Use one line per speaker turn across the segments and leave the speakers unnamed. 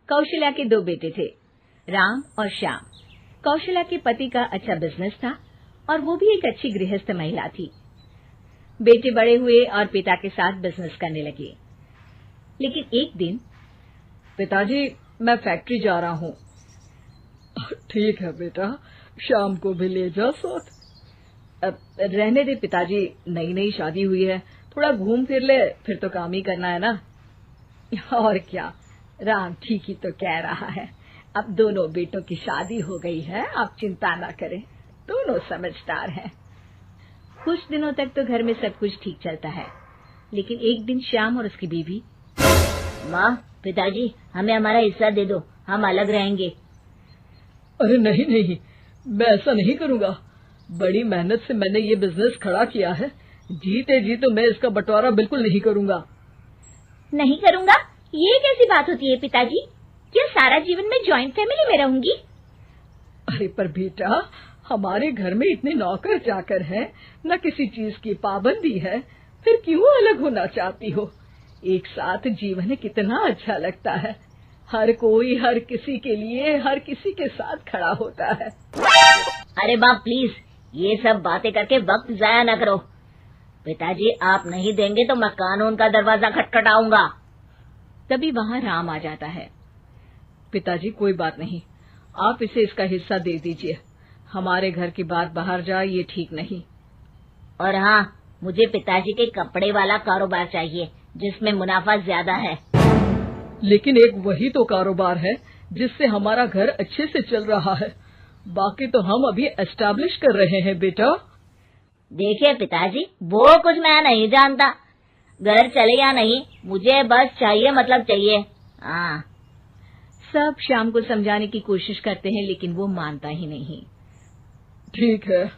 कौशल्या के दो बेटे थे, राम और श्याम। कौशल्या के पति का अच्छा बिजनेस था और वो भी एक अच्छी गृहस्थ महिला थी। बेटे बड़े हुए और पिता के साथ बिजनेस करने लगे। लेकिन एक दिन,
पिताजी मैं फैक्ट्री जा रहा हूँ। ठीक है बेटा, शाम को भी ले जा साथ। रहने दे पिताजी, नई नई शादी हुई है, थोड़ा घूम फिर ले, फिर तो काम ही करना है ना। और क्या, राम ठीक ही तो कह रहा है। अब दोनों बेटों की शादी हो गई है, आप चिंता ना करें, दोनों समझदार हैं।
कुछ दिनों तक तो घर में सब कुछ ठीक चलता है, लेकिन एक दिन श्याम और उसकी बीवी,
माँ, पिताजी हमें हमारा हिस्सा दे दो, हम अलग रहेंगे।
अरे नहीं नहीं, मैं ऐसा नहीं करूँगा। बड़ी मेहनत से मैंने ये बिजनेस खड़ा किया है, जीते जी तो मैं इसका बंटवारा बिल्कुल नहीं करूँगा।
नहीं करूँगा? ये कैसी बात होती है पिताजी? क्या सारा जीवन में जॉइंट फैमिली में रहूंगी?
अरे पर बेटा, हमारे घर में इतने नौकर चाकर हैं, न किसी चीज की पाबंदी है, फिर क्यों अलग होना चाहती हो? एक साथ जीवन कितना अच्छा लगता है। हर कोई हर किसी के लिए हर किसी के साथ खड़ा होता है।
अरे बाप प्लीज, ये सब बातें करके वक्त जाया न करो। पिताजी आप नहीं देंगे तो मैं कानून का दरवाजा खटखटाऊंगा।
तभी वहाँ राम आ जाता है।
पिताजी कोई बात नहीं, आप इसे इसका हिस्सा दे दीजिए। हमारे घर की बात बाहर जाए ये ठीक नहीं।
और हाँ, मुझे पिताजी के कपड़े वाला कारोबार चाहिए जिसमें मुनाफा ज्यादा है।
लेकिन एक वही तो कारोबार है जिससे हमारा घर अच्छे से चल रहा है, बाकी तो हम अभी एस्टैब्लिश कर रहे हैं बेटा।
देखिए पिताजी, वो कुछ मैं नहीं जानता, घर चले या नहीं, मुझे बस चाहिए मतलब चाहिए। हाँ।
सब श्याम को समझाने की कोशिश करते हैं, लेकिन वो मानता ही नहीं।
ठीक है,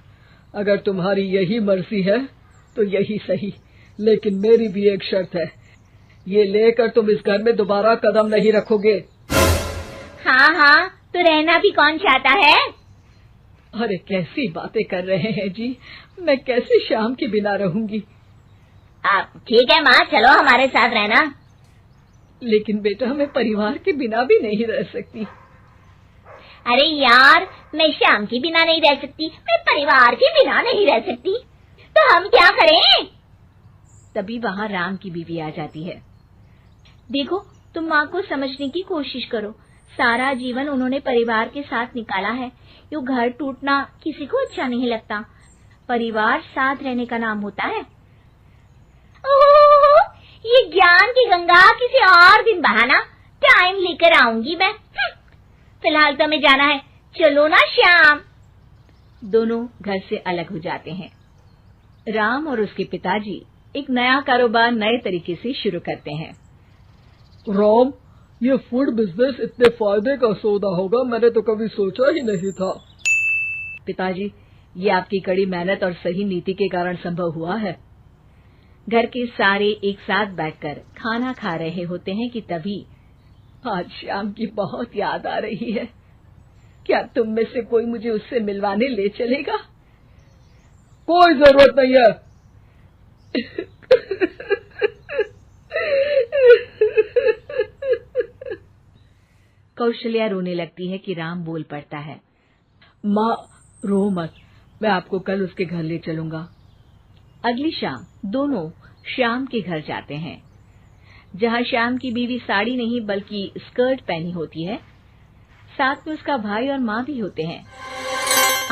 अगर तुम्हारी यही मर्जी है तो यही सही, लेकिन मेरी भी एक शर्त है, ये लेकर तुम इस घर में दोबारा कदम नहीं रखोगे।
हाँ हाँ, तो रहना भी कौन चाहता है?
अरे कैसी बातें कर रहे हैं जी, मैं कैसे श्याम के बिना रहूंगी।
आप ठीक है माँ, चलो हमारे साथ रहना।
लेकिन बेटा, मैं परिवार के बिना भी नहीं रह सकती।
अरे यार, मैं श्याम के बिना नहीं रह सकती, मैं परिवार के बिना नहीं रह सकती, तो हम क्या करें?
तभी वहाँ राम की बीवी आ जाती है। देखो, तुम माँ को समझने की कोशिश करो, सारा जीवन उन्होंने परिवार के साथ निकाला है। यूँ घर टूटना किसी को अच्छा नहीं लगता। परिवार साथ रहने का नाम होता है।
ओह, ये ज्ञान की गंगा किसी और दिन बहाना, टाइम लेकर आऊंगी मैं। फिलहाल तो हमें जाना है, चलो ना श्याम।
दोनों घर से अलग हो जाते हैं। राम और उसके पिताजी एक नया कारोबार नए तरीके से शुरू करते हैं।
राम, ये फूड बिजनेस इतने फायदे का सौदा होगा मैंने तो कभी सोचा ही नहीं था।
पिताजी, ये आपकी कड़ी मेहनत और सही नीति के कारण संभव हुआ है। घर के सारे एक साथ बैठकर खाना खा रहे होते हैं कि तभी
आज श्याम की बहुत याद आ रही है। क्या तुम में से कोई मुझे उससे मिलवाने ले चलेगा? कोई जरूरत नहीं है।
कौशल्या रोने लगती है कि राम बोल पड़ता है।
माँ रो मत, मैं आपको कल उसके घर ले चलूंगा।
अगली शाम दोनों श्याम के घर जाते हैं, जहाँ श्याम की बीवी साड़ी नहीं बल्कि स्कर्ट पहनी होती है। साथ में उसका भाई और माँ भी होते हैं।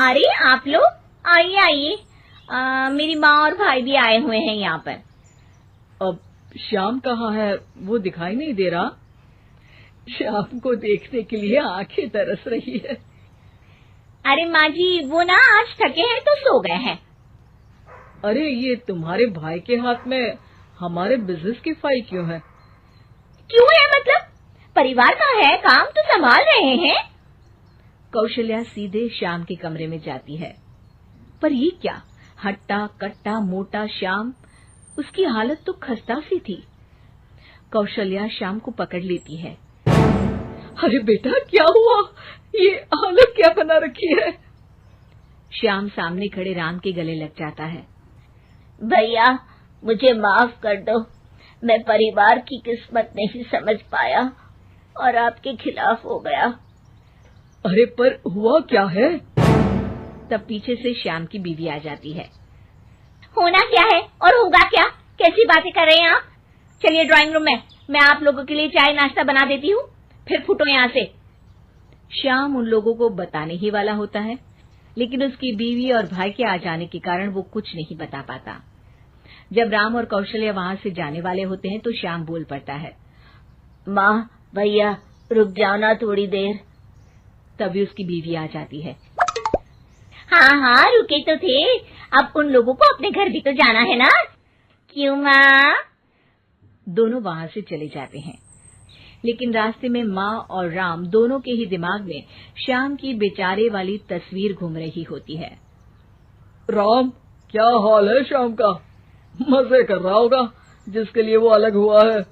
अरे आप लोग आइए आइए, मेरी माँ और भाई भी आए हुए हैं यहाँ पर।
अब श्याम कहाँ है? वो दिखाई नहीं दे रहा। श्याम को देखने के लिए आंखें तरस रही है।
अरे माँ जी, वो ना आज थके हैं तो सो गए हैं।
अरे ये तुम्हारे भाई के हाथ में हमारे बिजनेस की फाइल क्यों है?
क्यों है मतलब? परिवार का है, काम तो संभाल रहे हैं।
कौशल्या सीधे श्याम के कमरे में जाती है, पर ये क्या, हट्टा कट्टा मोटा श्याम, उसकी हालत तो खस्ता सी थी। कौशल्या श्याम को पकड़ लेती है।
अरे बेटा, क्या हुआ? ये हालत क्या बना रखी है?
श्याम सामने खड़े राम के गले लग जाता है।
भैया मुझे माफ कर दो, मैं परिवार की किस्मत नहीं समझ पाया। और आपके खिलाफ हो गया।
अरे पर हुआ क्या है?
तब पीछे से श्याम की बीवी आ जाती है।
होना क्या है और होगा क्या? कैसी बातें कर रहे हैं आप? चलिए ड्राइंग रूम में, मैं आप लोगों के लिए चाय नाश्ता बना देती हूँ, फिर फुटो यहाँ से।
श्याम उन लोगों को बताने ही वाला होता है, लेकिन उसकी बीवी और भाई के आ जाने के कारण वो कुछ नहीं बता पाता। जब राम और कौशल्या वहां से जाने वाले होते हैं तो श्याम बोल पड़ता है,
माँ भैया रुक जाओ ना थोड़ी देर।
तभी उसकी बीवी आ जाती है।
हाँ हाँ रुके तो थे, अब उन लोगों को अपने घर भी तो जाना है ना। क्यों माँ?
दोनों वहां से चले जाते हैं, लेकिन रास्ते में माँ और राम दोनों के ही दिमाग में श्याम की बेचारे वाली तस्वीर घूम रही होती है।
राम, क्या हाल है श्याम का? मजे कर रहा होगा जिसके लिए वो अलग हुआ है।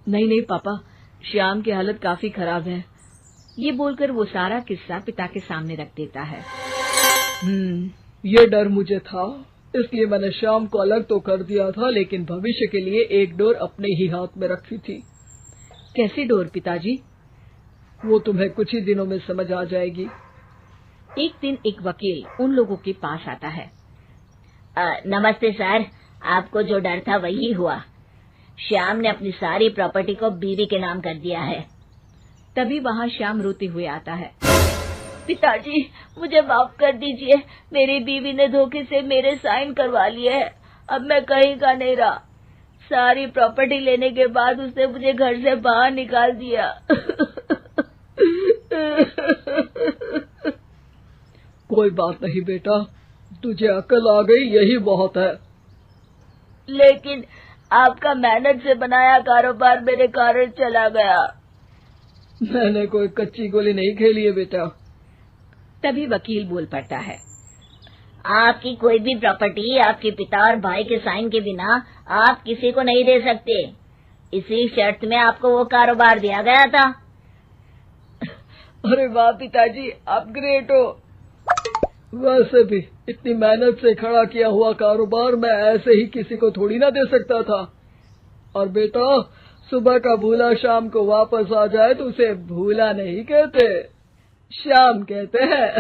नहीं पापा, श्याम की हालत काफी खराब है। ये बोलकर वो सारा किस्सा पिता के सामने रख देता है।
ये डर मुझे था, इसलिए मैंने श्याम को अलग तो कर दिया था, लेकिन भविष्य के लिए एक डोर अपने ही हाथ में रखी थी।
कैसी डोर पिताजी?
वो तुम्हें कुछ ही दिनों में समझ आ जाएगी।
एक दिन एक वकील उन लोगों के पास आता है।
नमस्ते सर, आपको जो डर था वही हुआ। श्याम ने अपनी सारी प्रॉपर्टी को बीवी के नाम कर दिया है।
तभी वहाँ श्याम रोते हुए आता है।
पिताजी मुझे माफ कर दीजिए, मेरी बीवी ने धोखे से मेरे साइन करवा लिए हैं। अब मैं कहीं का नहीं रहा। सारी प्रॉपर्टी लेने के बाद उसने मुझे घर से बाहर निकाल दिया।
कोई बात नहीं बेटा, तुझे अकल आ गई, यही बहुत है।
लेकिन आपका मेहनत से बनाया कारोबार मेरे कारण चला गया।
मैंने कोई कच्ची गोली नहीं खेली है बेटा।
तभी वकील बोल पड़ता है।
आपकी कोई भी प्रॉपर्टी आपके पिता और भाई के साइन के बिना आप किसी को नहीं दे सकते। इसी शर्त में आपको वो कारोबार दिया गया था।
अरे वाह पिताजी, आप ग्रेट हो। वैसे भी इतनी मेहनत से खड़ा किया हुआ कारोबार मैं ऐसे ही किसी को थोड़ी ना दे सकता था। और बेटा, सुबह का भूला शाम को वापस आ जाए तो उसे भूला नहीं कहते, श्याम कहते हैं।